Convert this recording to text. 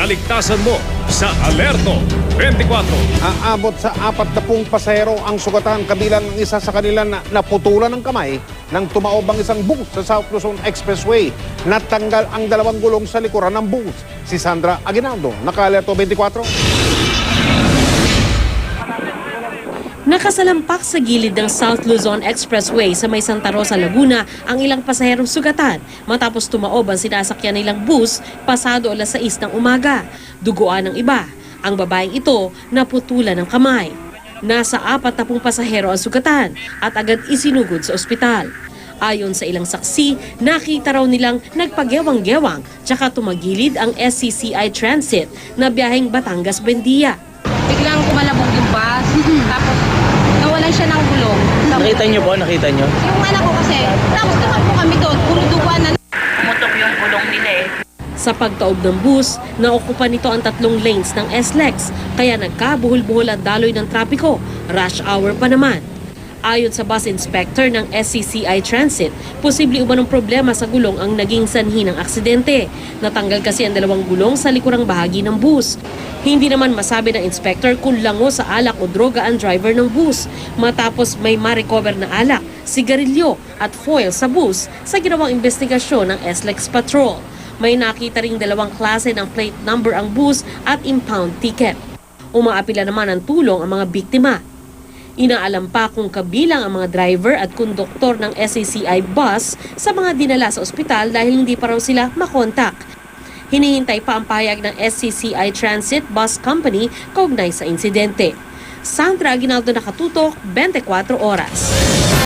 kaligtasan mo sa Alerto 24. Aabot sa 40 pasahero ang sugatan, kabilang ang isa sa kanila na naputulan ng kamay nang tumaob ang isang bus sa South Luzon Expressway. Natanggal ang 2 gulong sa likuran ng bus. Si Sandra Aguinaldo, naka-Alerto 24. Nakasalampak sa gilid ng South Luzon Expressway sa may Santa Rosa, Laguna ang ilang pasaherong sugatan matapos tumaob ang sinasakyan nilang bus pasado alas 6 ng umaga. Duguan ng iba. Ang babaeng ito naputulan ng kamay. Nasa 40 pasahero ang sugatan at agad isinugod sa ospital. Ayon sa ilang saksi, nakita raw nilang nagpagewang-gewang tsaka tumagilid ang SCCI Transit na biyaheng Batangas-Bendia. Biglang kumalabog yung bus, tapos nawalan siya ng gulong. Nakita niyo po? Nakita niyo? Yung anak ko kasi, tapos tumakbo kami doon, puro duguan na. Pumutok yung gulong nila eh. Sa pagtaob ng bus, naokupa nito ang 3 lanes ng SLEX, kaya nagkabuhol-buhol ang daloy ng trapiko. Rush hour pa naman. Ayon sa bus inspector ng SCCI Transit, posible umanong problema sa gulong ang naging sanhi ng aksidente. Natanggal kasi ang 2 gulong sa likurang bahagi ng bus. Hindi naman masabi ng inspector kung lango sa alak o droga ang driver ng bus. Matapos may ma-recover na alak, sigarilyo at foil sa bus sa ginawang investigasyon ng SLEX Patrol. May nakita ring 2 klase ng plate number ang bus at impound ticket. Umaapila naman ng tulong ang mga biktima. Inaalam pa kung kabilang ang mga driver at konduktor ng SCCI bus sa mga dinala sa ospital dahil hindi pa raw sila makontak. Hinihintay pa ang pahayag ng SCCI Transit Bus Company kaugnay sa insidente. Sandra Aguinaldo, nakatutok, 24 oras.